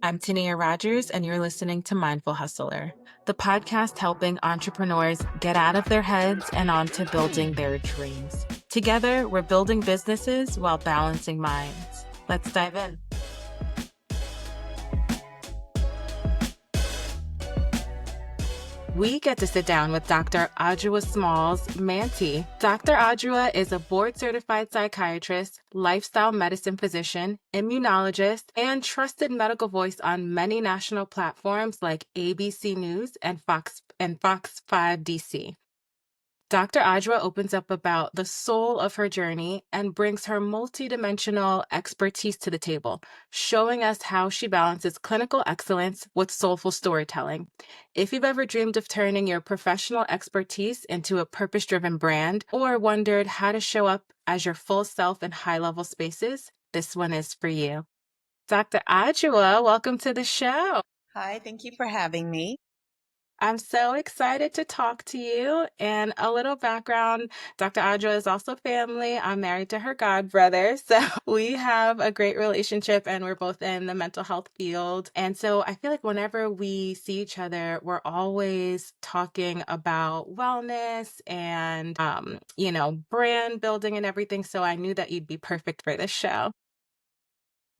I'm Tania Rogers, and you're listening to Mindful Hustler, the podcast helping entrepreneurs get out of their heads and onto building their dreams. Together, we're building businesses while balancing minds. Let's dive in. We get to sit down with Dr. Adjoa Smalls-Mantey. Dr. Adjoa is a board-certified psychiatrist, lifestyle medicine physician, immunologist, and trusted medical voice on many national platforms like ABC News and Fox 5 DC. Dr. Adjoa opens up about the soul of her journey and brings her multidimensional expertise to the table, showing us how she balances clinical excellence with soulful storytelling. If you've ever dreamed of turning your professional expertise into a purpose-driven brand or wondered how to show up as your full self in high-level spaces, this one is for you. Dr. Adjoa, welcome to the show. Hi, thank you for having me. I'm so excited to talk to you. And a little background, Dr. Adjoa is also family. I'm married to her godbrother. So we have a great relationship and we're both in the mental health field. And so I feel like whenever we see each other, we're always talking about wellness and, brand building and everything. So I knew that you'd be perfect for this show.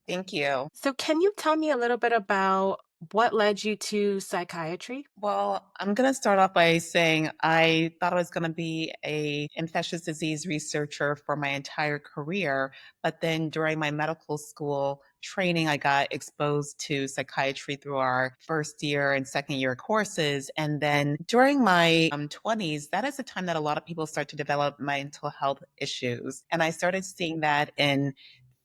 Thank you. So can you tell me a little bit about what led you to psychiatry? Well, I'm going to start off by saying I thought I was going to be a infectious disease researcher for my entire career, but then during my medical school training, I got exposed to psychiatry through our first year and second year courses. And then during my 20s, that is the time that a lot of people start to develop mental health issues. And I started seeing that in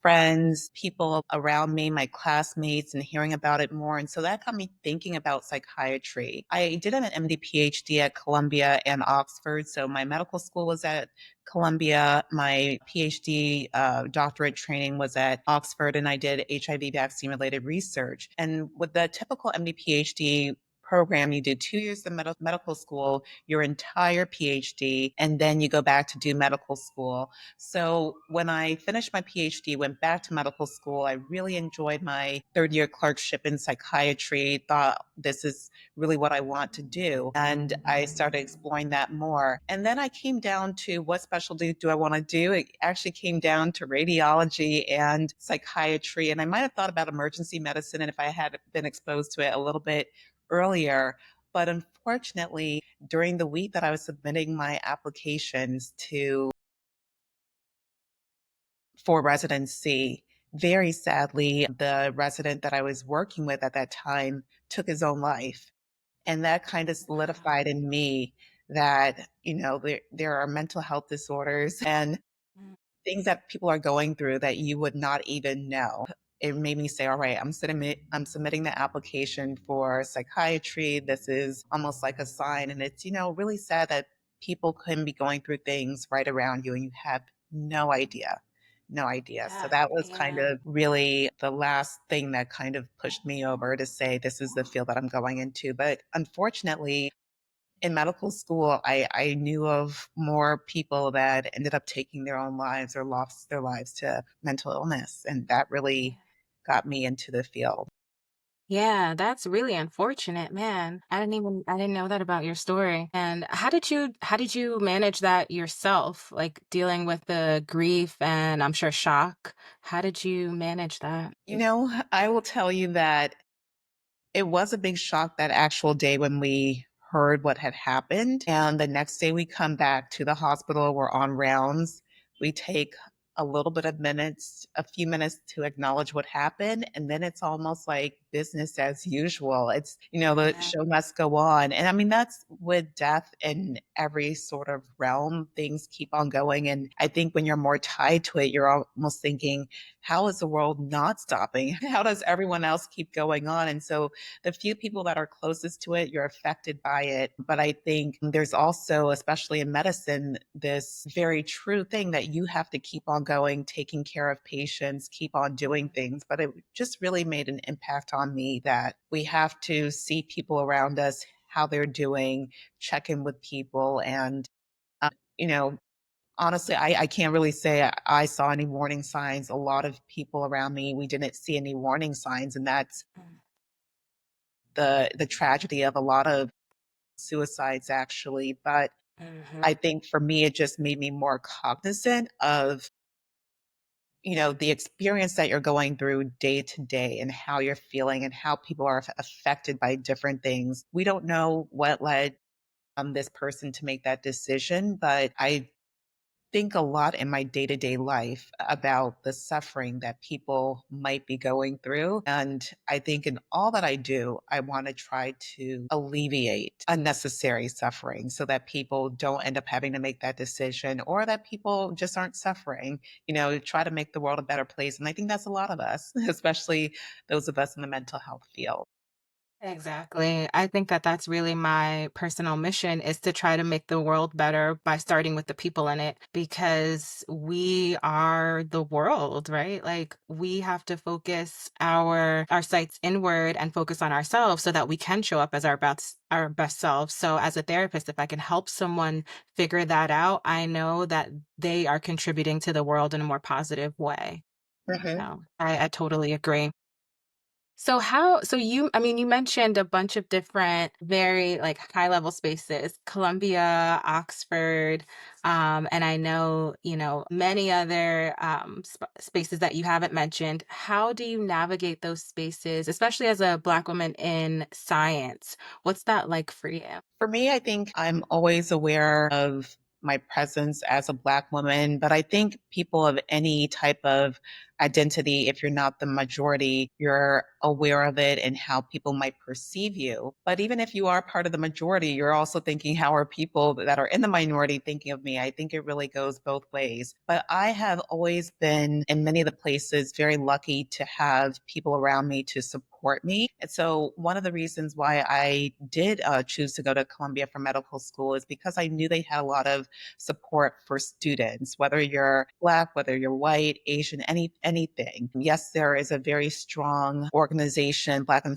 friends, people around me, my classmates, and hearing about it more. And so that got me thinking about psychiatry. I did an MD PhD at Columbia and Oxford. So my medical school was at Columbia. My PhD doctorate training was at Oxford, and I did HIV vaccine related research. And with the typical MD PhD program, you do 2 years of medical school, your entire PhD, and then you go back to do medical school. So when I finished my PhD, went back to medical school, I really enjoyed my third year clerkship in psychiatry, thought this is really what I want to do. And I started exploring that more. And then I came down to what specialty do I want to do? It actually came down to radiology and psychiatry. And I might have thought about emergency medicine and if I had been exposed to it a little bit earlier. But unfortunately, during the week that I was submitting my applications to for residency, very sadly, the resident that I was working with at that time took his own life. And that kind of Wow. solidified in me that, there are mental health disorders and things that people are going through that you would not even know. It made me say, all right, I'm submitting the application for psychiatry. This is almost like a sign. And it's, really sad that people can be going through things right around you and you have no idea. No idea. So Yeah, that was kind yeah. of really the last thing that kind of pushed me over to say, this is the field that I'm going into. But unfortunately, in medical school, I knew of more people that ended up taking their own lives or lost their lives to mental illness. And that really got me into the field. Yeah, that's really unfortunate, man. I didn't know that about your story. And how did you manage that yourself? Like dealing with the grief and I'm sure shock. How did you manage that? I will tell you that it was a big shock that actual day when we heard what had happened. And the next day we come back to the hospital, we're on rounds. We take a little bit of minutes, a few minutes to acknowledge what happened. And then it's almost like business as usual. It's, the Yeah. show must go on. And I mean, that's with death in every sort of realm, things keep on going. And I think when you're more tied to it, you're almost thinking, how is the world not stopping? How does everyone else keep going on? And so the few people that are closest to it, you're affected by it. But I think there's also, especially in medicine, this very true thing that you have to keep on going, taking care of patients, keep on doing things. But it just really made an impact on me that we have to see people around us, how they're doing, check in with people. And, you know, honestly, I can't really say I saw any warning signs. A lot of people around me, we didn't see any warning signs. And that's the tragedy of a lot of suicides actually. But Mhm. I think for me, it just made me more cognizant of, the experience that you're going through day to day and how you're feeling and how people are affected by different things. We don't know what led this person to make that decision, but I think a lot in my day to day life about the suffering that people might be going through. And I think in all that I do, I want to try to alleviate unnecessary suffering so that people don't end up having to make that decision or that people just aren't suffering, try to make the world a better place. And I think that's a lot of us, especially those of us in the mental health field. Exactly. I think that that's really my personal mission is to try to make the world better by starting with the people in it because we are the world, right? Like we have to focus our sights inward and focus on ourselves so that we can show up as our best selves. So as a therapist, if I can help someone figure that out, I know that they are contributing to the world in a more positive way. Mhm. So I totally agree. So you mentioned a bunch of different, very like high level spaces, Columbia, Oxford, and I know, many other spaces that you haven't mentioned. How do you navigate those spaces, especially as a Black woman in science? What's that like for you? For me, I think I'm always aware of my presence as a Black woman, but I think people of any type of identity, if you're not the majority, you're aware of it and how people might perceive you. But even if you are part of the majority, you're also thinking, how are people that are in the minority thinking of me? I think it really goes both ways. But I have always been in many of the places very lucky to have people around me to support me. And so one of the reasons why I did choose to go to Columbia for medical school is because I knew they had a lot of support for students, whether you're Black, whether you're white, Asian, anything. Yes, there is a very strong organization, Black and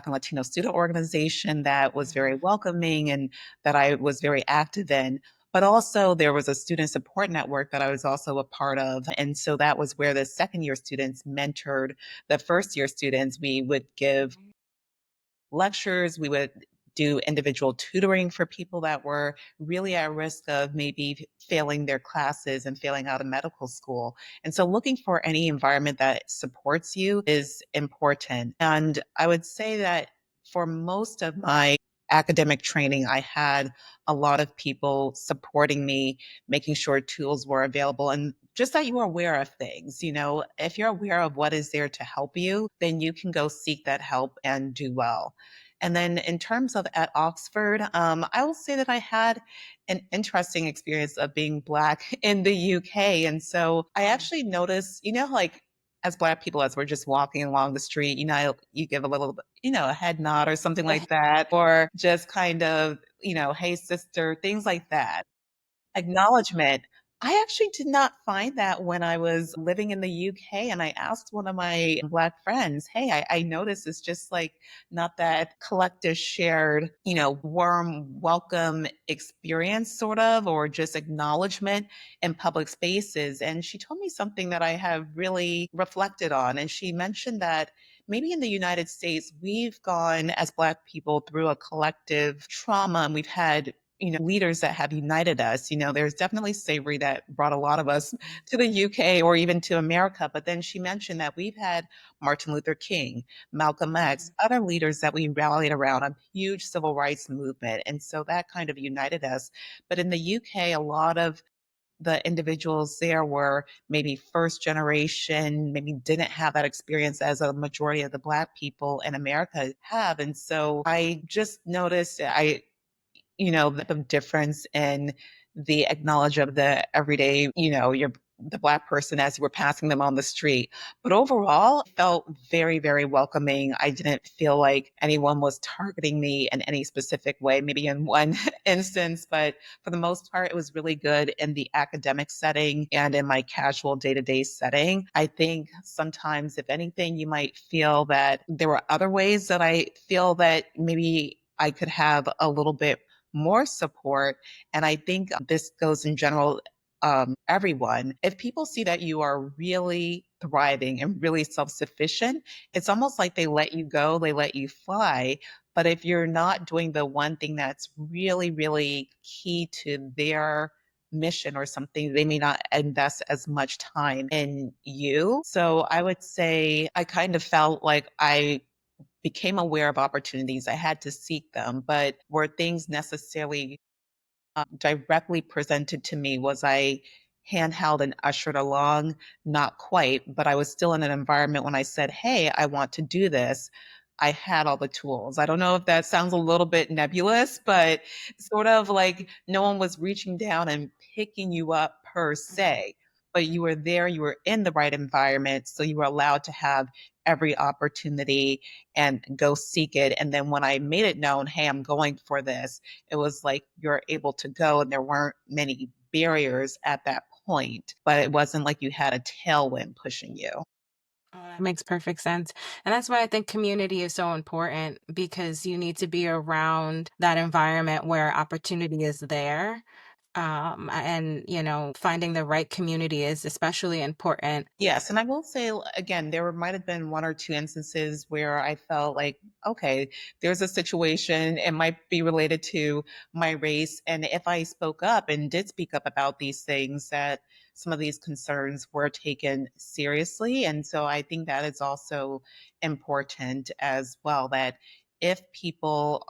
Latino student organization that was very Mhm. welcoming and that I was very active in. But also, there was a student support network that I was also a part of. And so that was where the second year students mentored the first year students. We would give lectures. We would do individual tutoring for people that were really at risk of maybe failing their classes and failing out of medical school. And so looking for any environment that supports you is important. And I would say that for most of my academic training, I had a lot of people supporting me, making sure tools were available and just that you are aware of things. If you're aware of what is there to help you, then you can go seek that help and do well. And then in terms of at Oxford, I will say that I had an interesting experience of being Black in the UK. And so I actually noticed, like as Black people, as we're just walking along the street, you give a little, a head nod or something like that, or just kind of, hey, sister, things like that. Acknowledgement. I actually did not find that when I was living in the UK, and I asked one of my Black friends, "Hey, I noticed it's just like not that collective shared, warm welcome experience sort of, or just acknowledgement in public spaces." And she told me something that I have really reflected on. And she mentioned that maybe in the United States, we've gone as Black people through a collective trauma and we've had leaders that have united us. There's definitely slavery that brought a lot of us to the UK or even to America. But then she mentioned that we've had Martin Luther King, Malcolm X, Mhm. other leaders that we rallied around a huge civil rights movement. And so that kind of united us. But in the UK, a lot of the individuals there were maybe first generation, maybe didn't have that experience as a majority of the Black people in America have. And so I just noticed the difference in the acknowledge of the everyday, you're the Black person as you were passing them on the street. But overall, it felt very, very welcoming. I didn't feel like anyone was targeting me in any specific way, maybe in one instance, but for the most part, it was really good in the academic setting and in my casual day to day setting. I think sometimes, if anything, you might feel that there were other ways that I feel that maybe I could have a little bit more support. And I think this goes in general, everyone. If people see that you are really thriving and really self-sufficient, it's almost like they let you go, they let you fly. But if you're not doing the one thing that's really, really key to their mission or something, they may not invest as much time in you. So I would say I kind of felt like I became aware of opportunities. I had to seek them, but were things necessarily directly presented to me? Was I handheld and ushered along? Not quite, but I was still in an environment when I said, hey, I want to do this. I had all the tools. I don't know if that sounds a little bit nebulous, but sort of like no one was reaching down and picking you up per Mhm. se, but you were there, you were in the right environment. So you were allowed to have every opportunity and go seek it. And then when I made it known, hey, I'm going for this, it was like you're able to go and there weren't many barriers at that point, but it wasn't like you had a tailwind pushing you. Oh, that makes perfect sense. And that's why I think community is so important because you need to be around that environment where opportunity is there. And, finding the right community is especially important. Yes, and I will say again, there might have been one or two instances where I felt like, okay, there's a situation, it might be related to my race, and if I spoke up and did speak up about these things, that some of these concerns were taken seriously. And so I think that is also important as well, that if people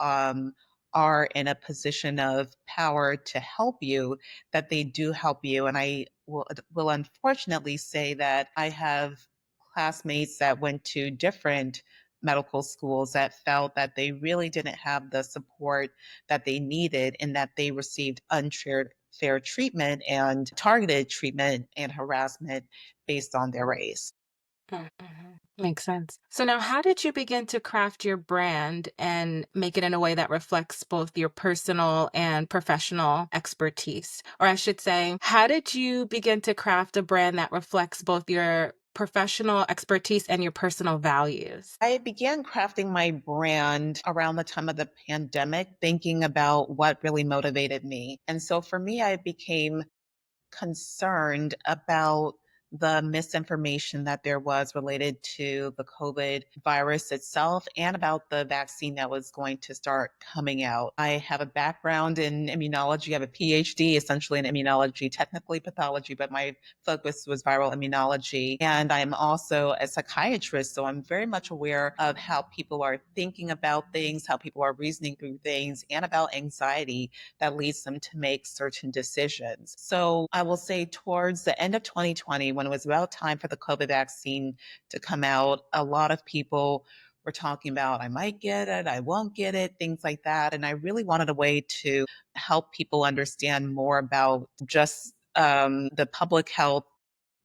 are in a position of power to help you, that they do help you. And I will unfortunately say that I have classmates that went to different medical schools that felt that they really didn't have the support that they needed and that they received unfair fair treatment and targeted treatment and harassment based on their race. Mhm. Makes sense. So now how did you begin to craft your brand and make it in a way that reflects both your personal and professional expertise? Or I should say, how did you begin to craft a brand that reflects both your professional expertise and your personal values? I began crafting my brand around the time of the pandemic, thinking about what really motivated me. And so for me, I became concerned about the misinformation that there was related to the COVID virus itself and about the vaccine that was going to start coming out. I have a background in immunology. I have a PhD essentially in immunology, technically pathology, but my focus was viral immunology. And I'm also a psychiatrist. So I'm very much aware of how people are thinking about things, how people are reasoning through things, and about anxiety that leads them to make certain decisions. So I will say towards the end of 2020, when it was about time for the COVID vaccine to come out, a lot of people were talking about, I might get it, I won't get it, things like that. And I really wanted a way to help people understand more about just the public health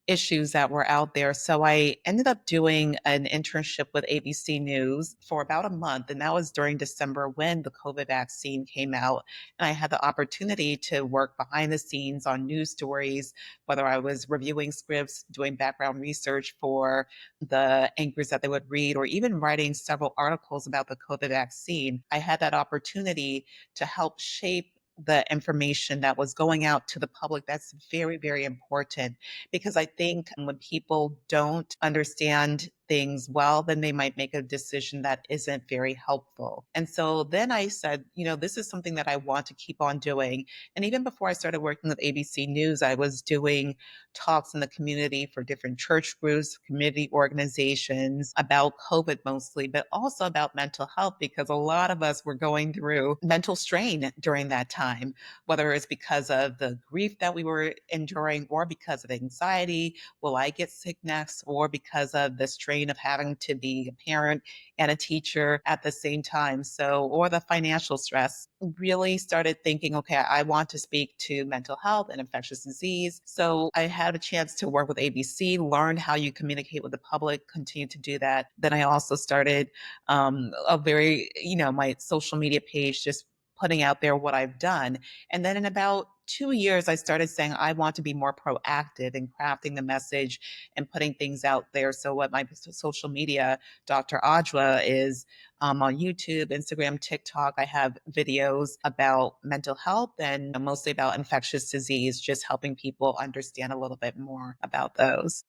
issues that were out there. So I ended up doing an internship with ABC News for about a month. And that was during December when the COVID vaccine came out. And I had the opportunity to work behind the scenes on news stories, whether I was reviewing scripts, doing background research for the anchors that they would read, or even writing several articles about the COVID vaccine. I had that opportunity to help shape the information that was going out to the public. That's very, very important because I think when people don't understand things well, then they might make a decision that isn't very helpful. And so then I said, this is something that I want to keep on doing. And even before I started working with ABC News, I was doing talks in the community for different church groups, community organizations about COVID mostly, but also about mental health because a lot of us were going through mental strain during that time, whether it's because of the grief that we were enduring or because of anxiety. Will I get sick next? Or because of the strain of having to be a parent and a teacher at the same time. So, or the financial stress. Really started thinking, okay, I want to speak to mental health and infectious disease. So I had a chance to work with ABC, learn how you communicate with the public, continue to do that. Then I also started my social media page, just putting out there what I've done. And then in about 2 years, I started saying, I want to be more proactive in crafting the message and putting things out there. So, what my social media, Dr. Adjoa, is on YouTube, Instagram, TikTok. I have videos about mental health and mostly about infectious disease, just helping people understand a little bit more about those.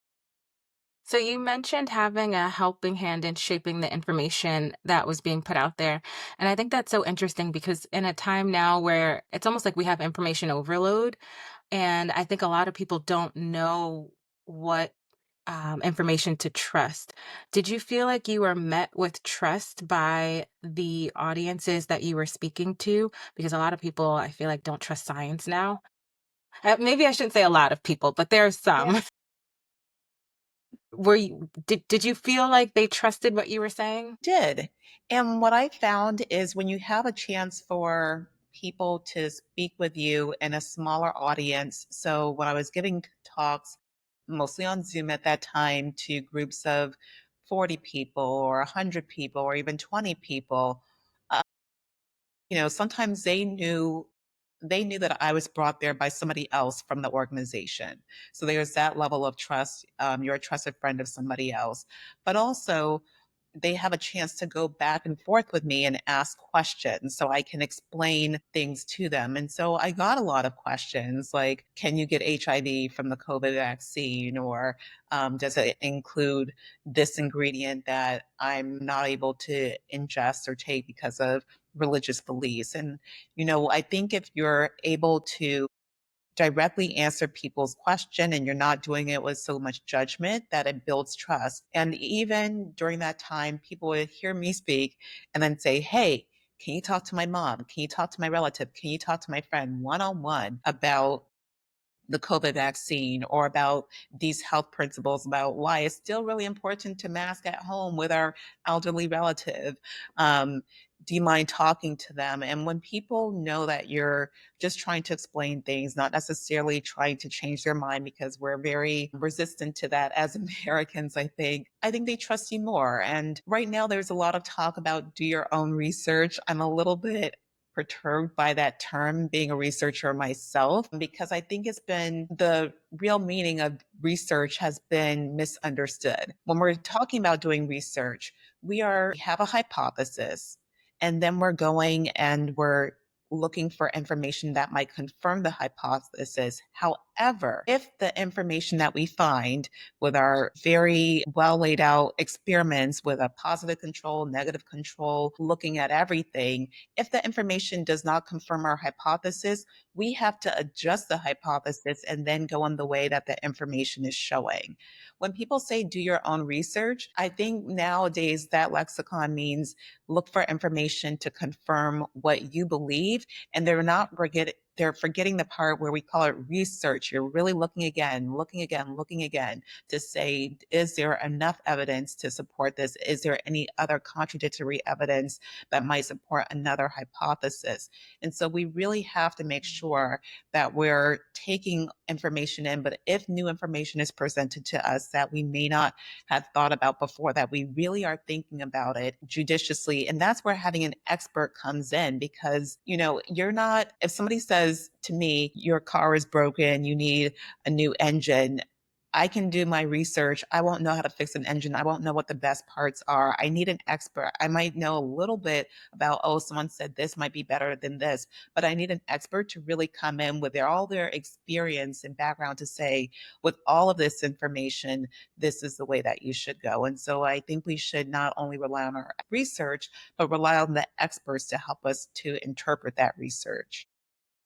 So you mentioned having a helping hand in shaping the information that was being put out there. And I think that's so interesting because in a time now where it's almost like we have information overload, and I think a lot of people don't know what information to trust. Did you feel like you were met with trust by the audiences that you were speaking to? Because a lot of people, I feel like, don't trust science now. Maybe I shouldn't say a lot of people, but there's Yeah. some. Did you feel like they trusted what you were saying? Did. And what I found is when you have a chance for people to speak with you in a smaller audience. So when I was giving talks, mostly on Zoom at that time, to groups of 40 people or 100 people or even 20 people, sometimes they knew that I was brought there by somebody else from the organization. So there's that level of trust. You're a trusted friend of somebody else. But also, they have a chance to go back and forth with me and ask questions so I can explain things to them. And so I got a lot of questions like, can you get HIV from the COVID vaccine? Or does it include this ingredient that I'm not able to ingest or take because of religious beliefs? And, I think if you're able to directly answer people's question and you're not doing it with so much judgment, that it builds trust. And even during that time, people would hear me speak and then say, hey, can you talk to my mom? Can you talk to my relative? Can you talk to my friend one on one about the COVID vaccine or about these health principles, about why it's still really important to mask at home with our elderly relative. Um, do you mind talking to them? And when people know that you're just trying to explain things, not necessarily trying to change their mind, because we're very resistant to that as Americans, I think they trust you more. And right now, there's a lot of talk about do your own research. I'm a little bit perturbed by that term, being a researcher myself, because I think it's been the real meaning of research has been misunderstood. When we're talking about doing research, we have a hypothesis, and then we're going and we're looking for information that might confirm the hypothesis. However, if the information that we find with our very well laid out experiments with a positive control, negative control, looking at everything, if the information does not confirm our hypothesis, we have to adjust the hypothesis and then go on the way that the information is showing. When people say do your own research, I think nowadays that lexicon means look for information to confirm what you believe, and they're forgetting the part where we call it research. You're really looking again, looking again, looking again to say, is there enough evidence to support this? Is there any other contradictory evidence that might support another hypothesis? And so we really have to make sure that we're taking information in, but if new information is presented to us that we may not have thought about before, that we really are thinking about it judiciously. And that's where having an expert comes in, because, you're not, if somebody says to me, your car is broken, you need a new engine, I can do my research. I won't know how to fix an engine. I won't know what the best parts are. I need an expert. I might know a little bit about, oh, someone said this might be better than this, but I need an expert to really come in with all their experience and background to say, with all of this information, this is the way that you should go. And so I think we should not only rely on our research, but rely on the experts to help us to interpret that research.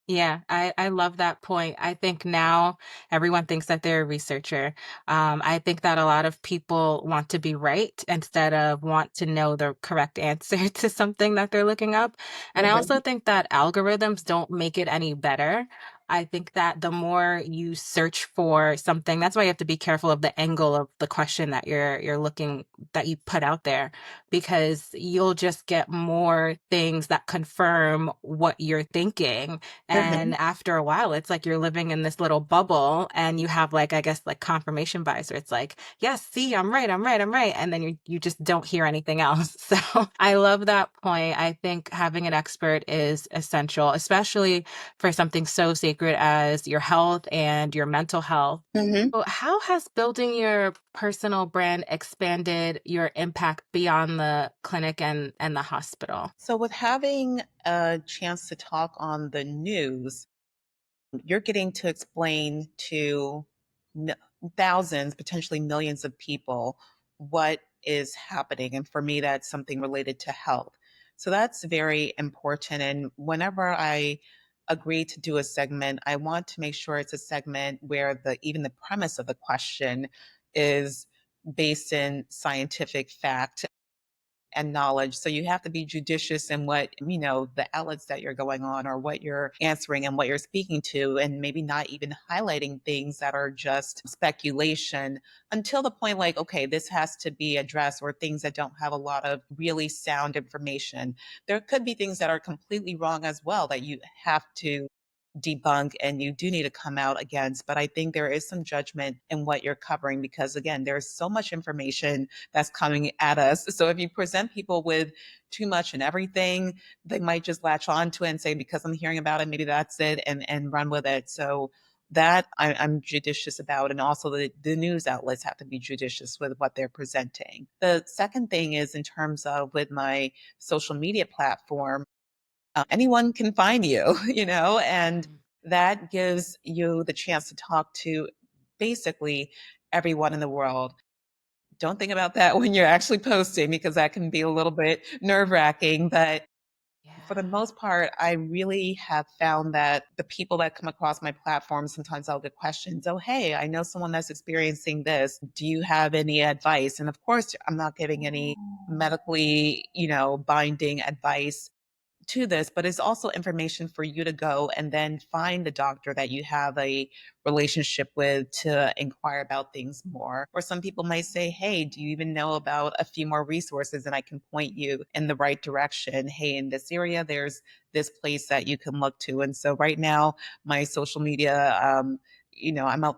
Yeah, I love that point. I think now everyone thinks that they're a researcher. I think that a lot of people want to be right instead of want to know the correct answer to something that they're looking up. And I also Mhm. think that algorithms don't make it any better. I think that the more you search for something, that's why you have to be careful of the angle of the question that you're looking that you put out there, because you'll just get more things that confirm what you're thinking, and Mhm. after a while, it's like you're living in this little bubble and you have like, I guess, like confirmation bias where it's like, yes, see, I'm right, I'm right, I'm right. And then you just don't hear anything else. So I love that point. I think having an expert is essential, especially for something so sacred as your health and your mental health. Mhm. So how has building your personal brand expanded your impact beyond the clinic and the hospital? So, with having a chance to talk on the news, you're getting to explain to thousands, potentially millions of people what is happening. And for me, that's something related to health. So that's very important. And whenever I agree to do a segment, I want to make sure it's a segment where the even the premise of the question is based in scientific fact and knowledge. So you have to be judicious in what, the outlets that you're going on or what you're answering and what you're speaking to, and maybe not even highlighting things that are just speculation until the point like, okay, this has to be addressed, or things that don't have a lot of really sound information. There could be things that are completely wrong as well that you have to debunk and you do need to come out against. But I think there is some judgment in what you're covering because, again, there's so much information that's coming at us. So if you present people with too much and everything, they might just latch on to it and say, because I'm hearing about it, maybe that's it, and run with it. So that I'm judicious about. And also the news outlets have to be judicious with what they're presenting. The second thing is in terms of with my social media platform, anyone can find you, and Mm. that gives you the chance to talk to basically everyone in the world. Don't think about that when you're actually posting because that can be a little bit nerve wracking. But for the Yeah. most part, I really have found that the people that come across my platform, sometimes I'll get questions. Oh, hey, I know someone that's experiencing this. Do you have any advice? And of course, I'm not giving any medically, binding advice to this, but it's also information for you to go and then find the doctor that you have a relationship with to inquire about things more. Or some people might say, hey, do you even know about a few more resources? And I can point you in the right direction. Hey, in this area, there's this place that you can look to. And so right now, my social media, I'm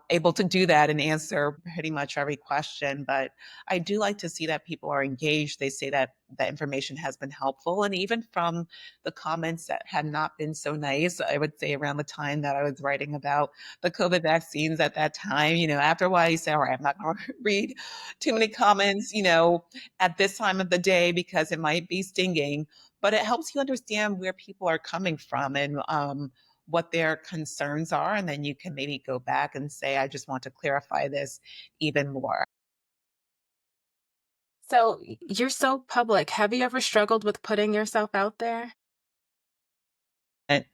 able to do that and answer pretty much every question. But I do like to see that people are engaged. They say that the information has been helpful. And even from the comments that had not been so nice. I would say around the time that I was writing about the COVID vaccines at that time, after a while you say, all right, I'm not going to read too many comments, at this time of the day because it might be stinging, but it helps you understand where people are coming from and, what their concerns are. And then you can maybe go back and say, I just want to clarify this even more. So you're so public. Have you ever struggled with putting yourself out there? And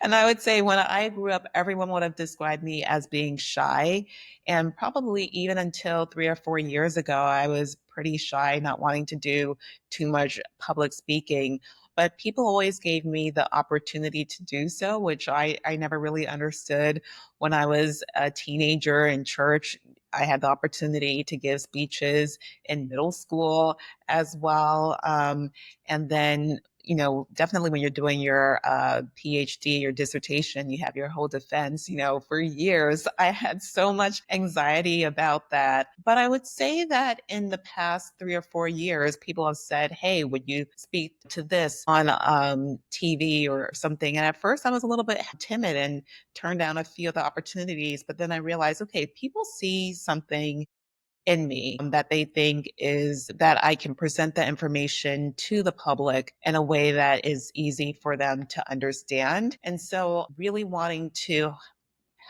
And I would say when I grew up, everyone would have described me as being shy. And probably even until 3 or 4 years ago, I was pretty shy, not wanting to do too much public speaking. But people always gave me the opportunity to do so, which I never really understood. When I was a teenager in church, I had the opportunity to give speeches in middle school as well. And then definitely when you're doing your PhD, your dissertation, you have your whole defense. For years, I had so much anxiety about that. But I would say that in the past 3 or 4 years, people have said, hey, would you speak to this on TV or something? And at first, I was a little bit timid and turned down a few of the opportunities. But then I realized, okay, people see something in me that they think is that I can present the information to the public in a way that is easy for them to understand. And so, really wanting to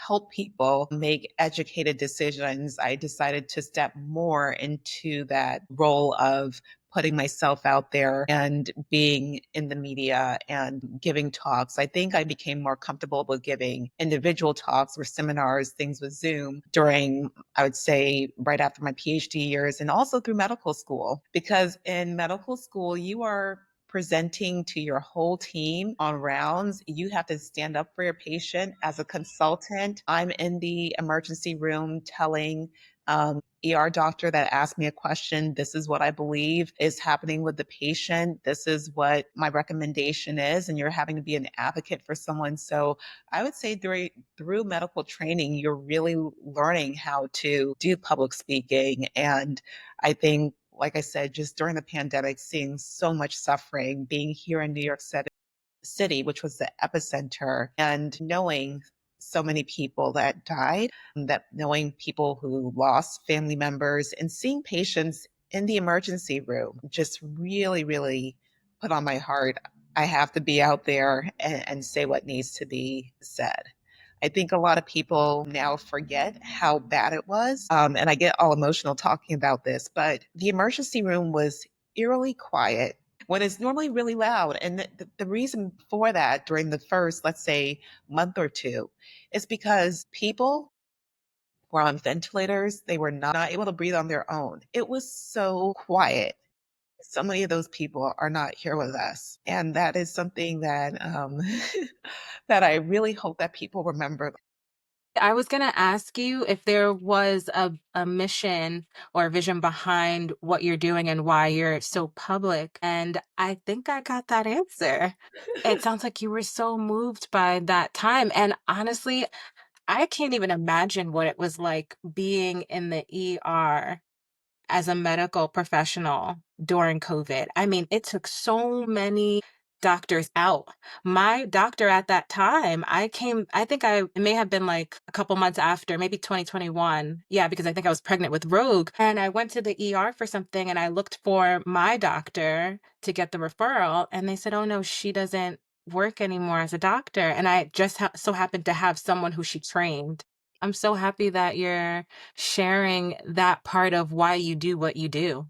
help people make educated decisions, I decided to step more into that role of putting myself out there and being in the media and giving talks. I think I became more comfortable with giving individual talks or seminars, things with Zoom during, I would say, right after my PhD years and also through medical school. Because in medical school, you are presenting to your whole team on rounds. You have to stand up for your patient as a consultant. I'm in the emergency room telling ER doctor that asked me a question. This is what I believe is happening with the patient. This is what my recommendation is. And you're having to be an advocate for someone. So I would say through medical training, you're really learning how to do public speaking. And I think, like I said, just during the pandemic, seeing so much suffering, being here in New York City, which was the epicenter, and knowing so many people that died, that knowing people who lost family members, and seeing patients in the emergency room just really, really put on my heart. I have to be out there and say what needs to be said. I think a lot of people now forget how bad it was. And I get all emotional talking about this, but the emergency room was eerily quiet when it's normally really loud. And the reason for that during the first, let's say, month or two is because people were on ventilators. They were not able to breathe on their own. It was so quiet. So many of those people are not here with us. And that is something that that I really hope that people remember. I was going to ask you if there was a mission or a vision behind what you're doing and why you're so public. And I think I got that answer. It sounds like you were so moved by that time. And honestly, I can't even imagine what it was like being in the ER as a medical professional during COVID. I mean, it took so many doctors out. My doctor at that time, I think it may have been like a couple months after, maybe 2021. Yeah, because I think I was pregnant with Rogue. And I went to the ER for something and I looked for my doctor to get the referral. And they said, oh no, she doesn't work anymore as a doctor. And I just so happened to have someone who she trained. I'm so happy that you're sharing that part of why you do what you do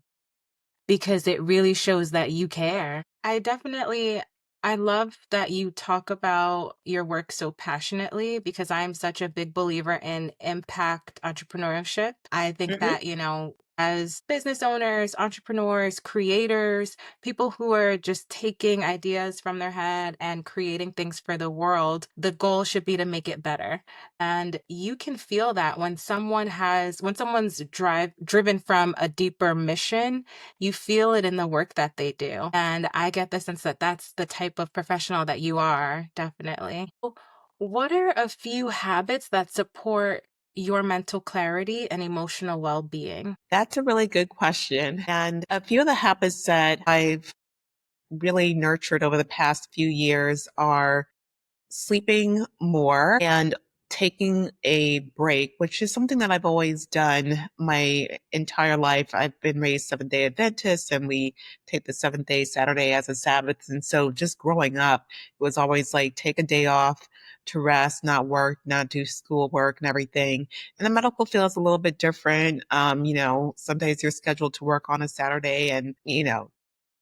because it really shows that you care. I love that you talk about your work so passionately because I'm such a big believer in impact entrepreneurship. I think Mhm. that, as business owners, entrepreneurs, creators, people who are just taking ideas from their head and creating things for the world, the goal should be to make it better. And you can feel that when someone's driven from a deeper mission, you feel it in the work that they do. And I get the sense that that's the type of professional that you are, definitely. What are a few habits that support your mental clarity and emotional well-being? That's a really good question. And a few of the habits that I've really nurtured over the past few years are sleeping more and taking a break, which is something that I've always done my entire life. I've been raised Seventh-day Adventist, and we take the seventh day Saturday as a Sabbath. And so just growing up, it was always like take a day off to rest, not work, not do schoolwork and everything. And the medical field is a little bit different. Some days you're scheduled to work on a Saturday and,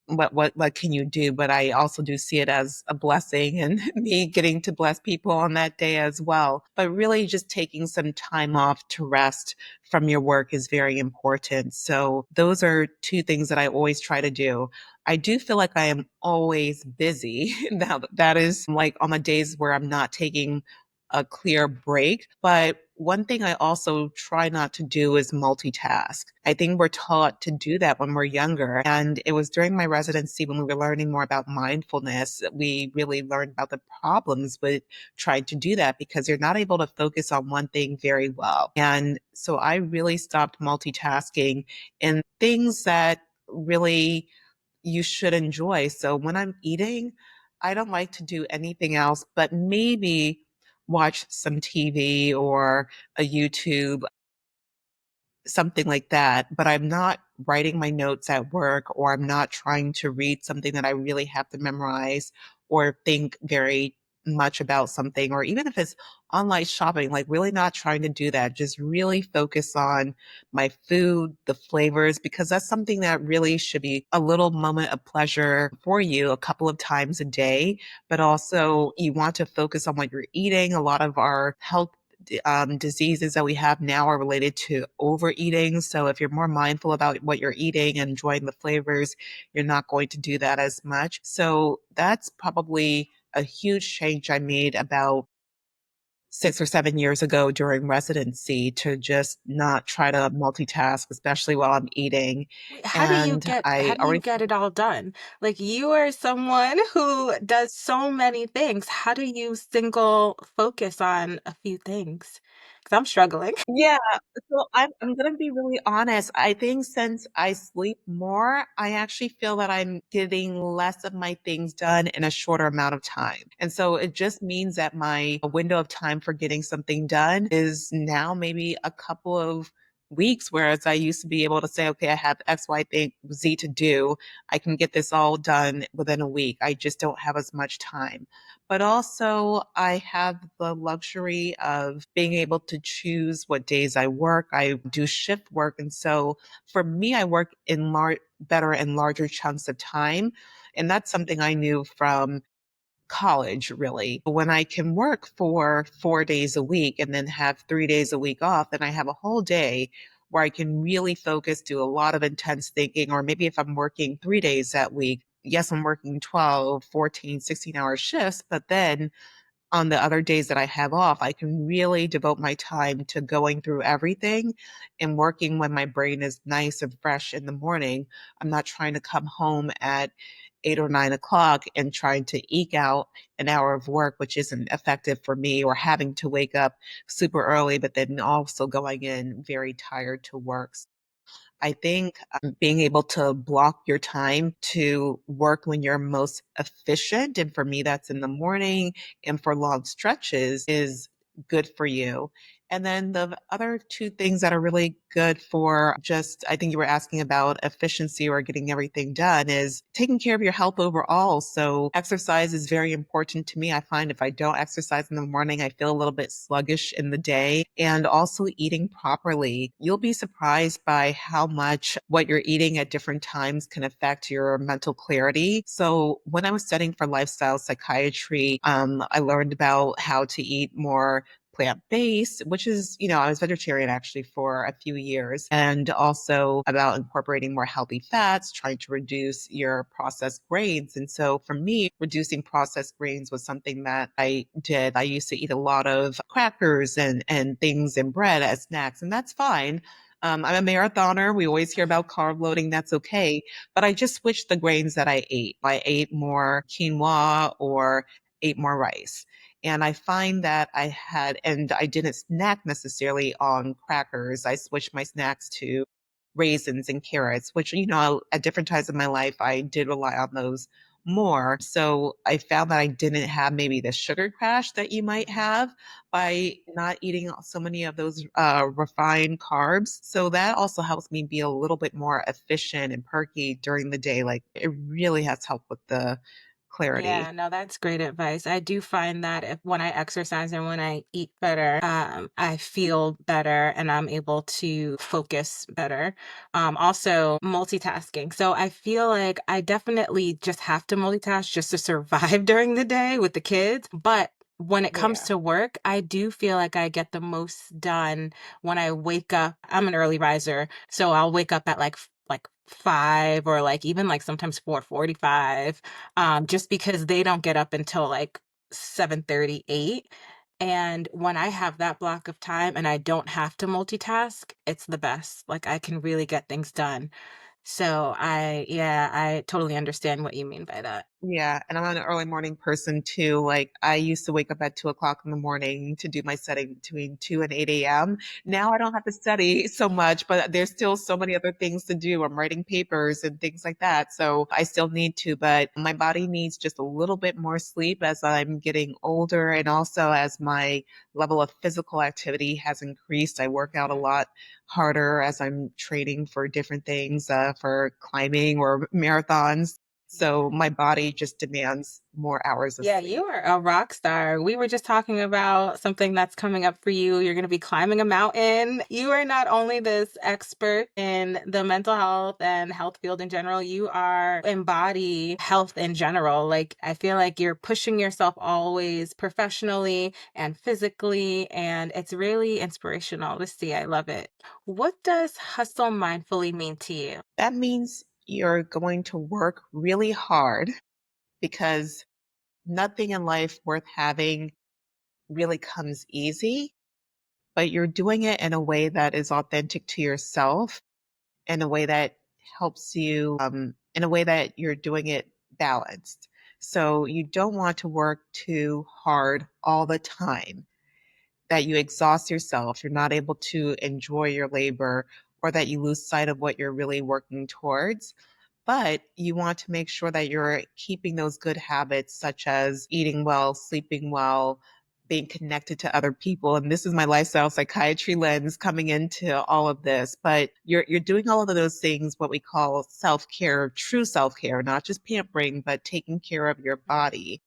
what can you do? But I also do see it as a blessing and me getting to bless people on that day as well. But really just taking some time off to rest from your work is very important. So those are two things that I always try to do. I do feel like I am always busy. Now that is like on the days where I'm not taking a clear break. But one thing I also try not to do is multitask. I think we're taught to do that when we're younger. And it was during my residency when we were learning more about mindfulness that we really learned about the problems with trying to do that because you're not able to focus on one thing very well. And so I really stopped multitasking in things that really you should enjoy. So when I'm eating, I don't like to do anything else but maybe watch some TV or a YouTube, something like that, but I'm not writing my notes at work or I'm not trying to read something that I really have to memorize or think very much about something, or even if it's online shopping, like really not trying to do that. Just really focus on my food, the flavors, because that's something that really should be a little moment of pleasure for you a couple of times a day. But also, you want to focus on what you're eating. A lot of our health diseases that we have now are related to overeating. So if you're more mindful about what you're eating and enjoying the flavors, you're not going to do that as much. So that's probably a huge change I made about 6 or 7 years ago during residency to just not try to multitask, especially while I'm eating. Wait, And how I do you already get it all done? Like you are someone who does so many things. How do you single focus on a few things? Because I'm struggling. Yeah, so I'm gonna be really honest. I think since I sleep more, I actually feel that I'm getting less of my things done in a shorter amount of time. And so it just means that my window of time for getting something done is now maybe a couple of weeks, whereas I used to be able to say, okay, I have X, Y, thing, Z to do. I can get this all done within a week. I just don't have as much time. But also, I have the luxury of being able to choose what days I work. I do shift work. And so for me, I work in better and larger chunks of time. And that's something I knew from college, really. When I can work for 4 days a week and then have 3 days a week off, then I have a whole day where I can really focus, do a lot of intense thinking. Or maybe if I'm working 3 days that week, yes, I'm working 12, 14, 16-hour shifts, but then on the other days that I have off, I can really devote my time to going through everything and working when my brain is nice and fresh in the morning. I'm not trying to come home at 8 or 9 o'clock and trying to eke out an hour of work, which isn't effective for me, or having to wake up super early, but then also going in very tired to work. I think being able to block your time to work when you're most efficient, and for me, that's in the morning and for long stretches, is good for you. And then the other two things that are really good for just, I think you were asking about efficiency or getting everything done, is taking care of your health overall. So exercise is very important to me. I find if I don't exercise in the morning, I feel a little bit sluggish in the day. And also eating properly. You'll be surprised by how much what you're eating at different times can affect your mental clarity. So when I was studying for lifestyle psychiatry, I learned about how to eat more plant-based, which is, I was vegetarian actually for a few years, and also about incorporating more healthy fats, trying to reduce your processed grains. And so for me, reducing processed grains was something that I did. I used to eat a lot of crackers and things and bread as snacks, and that's fine. I'm a marathoner. We always hear about carb loading. That's okay. But I just switched the grains that I ate. I ate more quinoa or ate more rice. And I find that and I didn't snack necessarily on crackers. I switched my snacks to raisins and carrots, which, at different times of my life, I did rely on those more. So I found that I didn't have maybe the sugar crash that you might have by not eating so many of those refined carbs. So that also helps me be a little bit more efficient and perky during the day. Like it really has helped with the clarity. Yeah, no, that's great advice. I do find that if when I exercise and when I eat better, I feel better and I'm able to focus better. Also multitasking. So I feel like I definitely just have to multitask just to survive during the day with the kids. But when it comes Yeah. to work, I do feel like I get the most done when I wake up. I'm an early riser, so I'll wake up at like 5 or like even like sometimes 4:45, just because they don't get up until like 7:38. And when I have that block of time and I don't have to multitask, it's the best. Like I can really get things done. So yeah, I totally understand what you mean by that. Yeah, and I'm an early morning person too. Like I used to wake up at 2 o'clock in the morning to do my studying between 2 and 8 a.m. Now I don't have to study so much, but there's still so many other things to do. I'm writing papers and things like that. So I still need to, but my body needs just a little bit more sleep as I'm getting older, and also as my level of physical activity has increased. I work out a lot harder as I'm training for different things, for climbing or marathons. So my body just demands more hours of Yeah, sleep. you are a rock star. We were just talking about something that's coming up for you. You're going to be climbing a mountain. You are not only this expert in the mental health and health field in general, you are embody health in general. Like, I feel like you're pushing yourself always professionally and physically, and it's really inspirational to see. I love it. What does hustle mindfully mean to you? That means you're going to work really hard because nothing in life worth having really comes easy, but you're doing it in a way that is authentic to yourself, in a way that helps you, in a way that you're doing it balanced. So you don't want to work too hard all the time, that you exhaust yourself, you're not able to enjoy your labor, or that you lose sight of what you're really working towards. But you want to make sure that you're keeping those good habits, such as eating well, sleeping well, being connected to other people. And this is my lifestyle psychiatry lens coming into all of this. But you're doing all of those things, what we call self-care, true self-care, not just pampering, but taking care of your body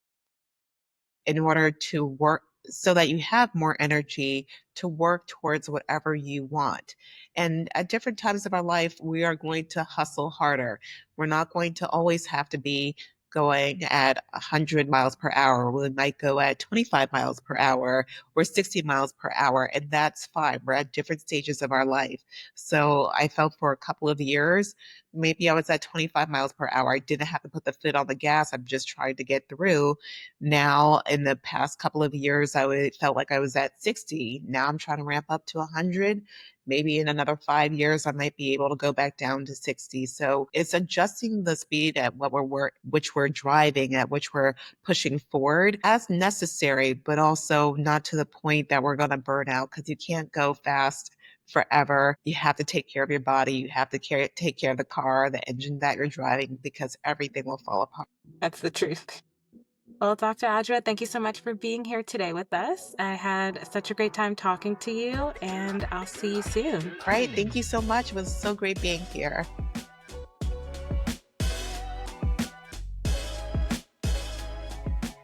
in order to work so that you have more energy to work towards whatever you want. And at different times of our life, we are going to hustle harder. We're not going to always have to be going at 100 miles per hour. We might go at 25 miles per hour or 60 miles per hour, and that's fine. We're at different stages of our life. So I felt for a couple of years, maybe I was at 25 miles per hour. I didn't have to put the foot on the gas. I'm just trying to get through. Now, in the past couple of years, felt like I was at 60. Now I'm trying to ramp up to 100. Maybe in another 5 years, I might be able to go back down to 60. So it's adjusting the speed at which we're driving, at which we're pushing forward as necessary, but also not to the point that we're going to burn out, because you can't go fast forever. You have to take care of your body. You have to take care of the car, the engine that you're driving, because everything will fall apart. That's the truth. Well, Dr. Adjoa, thank you so much for being here today with us. I had such a great time talking to you, and I'll see you soon. Right. Thank you so much. It was so great being here.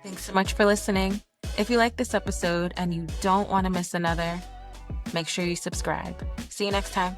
Thanks so much for listening. If you like this episode and you don't want to miss another, make sure you subscribe. See you next time.